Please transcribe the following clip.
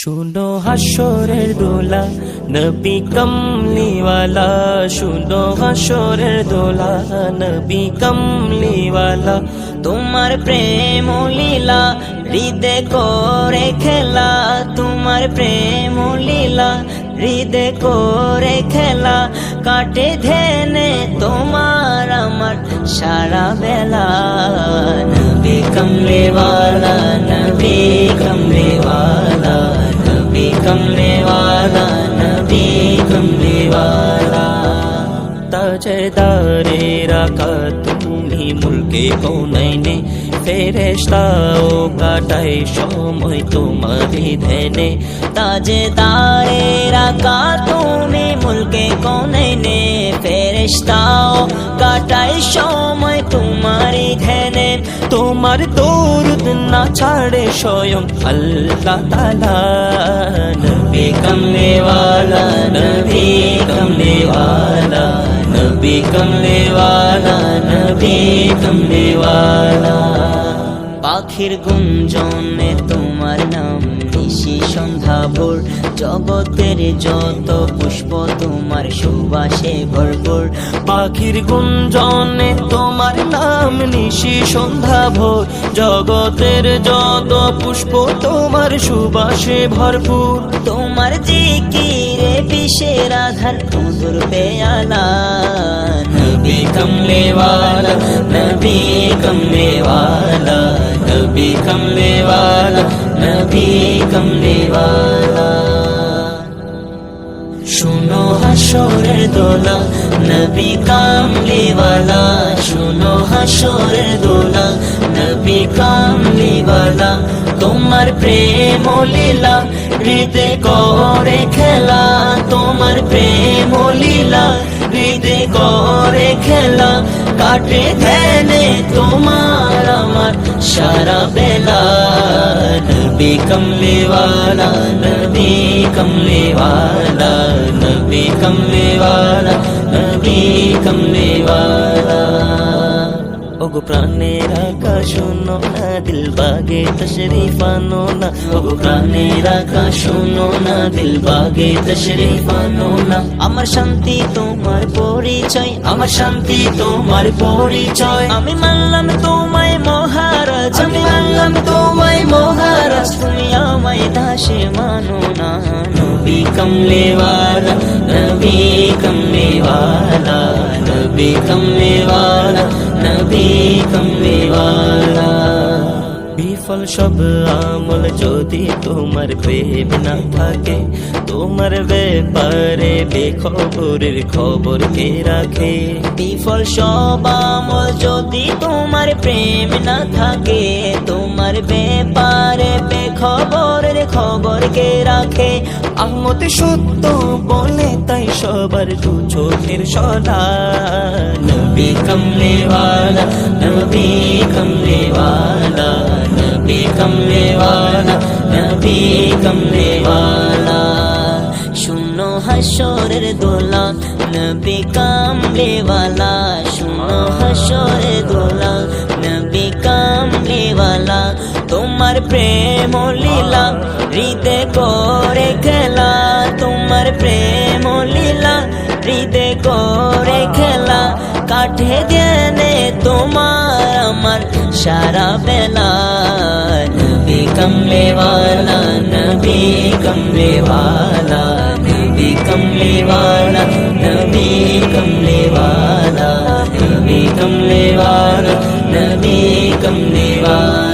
শুনো হাসরের দোলা নবী কমলিওয়ালা, শুনো হাসরের দোলা নবী কমলিওয়ালা। তোমার প্রেম লীলা হৃদয় করে খেলা, তোমার প্রেম লীলা হৃদয় করে খেলা। কাটে ধ্যানে তোমার আমার সারা বেলা। নবী কমলিওয়ালা, নবী কমলিওয়ালা, নবী কমলিওয়ালা, নবী কমলিওয়ালা। তাজদারে রাখা তুমি মুলকে কৌনাইনে, ফেরেশতাও কাটায় সময় তোমারই ধ্যানে। তাজদারে রাখা তুমি মুলকে কৌনাইনে, ফেরেশতাও কাটায় সময় তোমারই ধ্যানে। তোমার দরুদ না ছাড়ে স্বয়ং আল্লাহ তাআলা। নবী কমলিওয়ালা, নবী কমলিওয়ালা, নবী কমলিওয়ালা, নবী কমলিওয়ালা। পাখির গুঞ্জনে তোমার নাম নিশি সন্ধ্যা ভোর, জগতের যত পুষ্প তোমার সুবাসে ভরপুর। পাখির গুঞ্জনে তোমার নাম নিশি সন্ধ্যা ভোর, জগতের যত পুষ্প তোমার সুবাসে ভরপুর। তোমার জিকিরে বিষের আধার মধুর পেয়ালা। নবী কমলিওয়ালা, নবী কমলিওয়ালা, নবী কমলিওয়ালা, নবী কমলিওয়ালা। শুনো হাসরের দোলা নবী কমলিওয়ালা, শুনো হাসরের দোলা নবী কমলিওয়ালা। তোমার প্রেম লীলা হৃদয় করে খেলা, তোমার প্রেম লীলা হৃদয় করে খেলা। কাটে ধ্যানে তোমার আমার সারা বেলা। নবী কমলিওয়ালা, নবী কমলিওয়ালা, নবী কমলিওয়ালা, নবী কমলিওয়ালা। ওগো প্রাণের আকাশ শোনো না, দিল বাগে তশরিফ আনো না। ওগো প্রাণের আকাশ শোনো না, দিল বাগে তশরিফ আনো না। আমার শান্তি তোমার পরিচয়, আমার শান্তি তোমার পরিচয়। আমি মানলাম তোমায় মহারাজ, আমি মানলাম তোমায় মহারাজ। তুমি আমায় দাসে মানো না। নবী কমলিওয়ালা, নবী কমলিওয়ালা, নবী কমলিওয়ালা, নবী কমলিওয়ালা। বিফল সব আমল যদি তোমার প্রেম না থাকে, তোমার ব্যাপারে বেখবরের খবর কে রাখে। বিফল সব আমল যদি তোমার প্রেম না থাকে, তোমার ব্যাপারে বেখবরের খবর কে রাখে। আহমদ সত্য বলে তাই সবার দু চোখের সলা। নবী কমলিওয়ালা, নবী কমলিওয়ালা, নবী কমলিওয়ালা, নবী কমলিওয়ালা। শুনো হাসরের দোলা নবী কমলিওয়ালা, শুনো হাসরের দোলা নবী কমলিওয়ালা। তোমার প্রেম লীলা হৃদয় করে খেলা, তোমার প্রেম লীলা হৃদয় করে খেলা। কাটে ধ্যানে তোমার আমার সারা বেলা। নবী কমলিওয়ালা, নবী কমলিওয়ালা, নবী কমলিওয়ালা, নবী কমলিওয়ালা, নবী কমলিওয়ালা, নবী কমলিওয়ালা।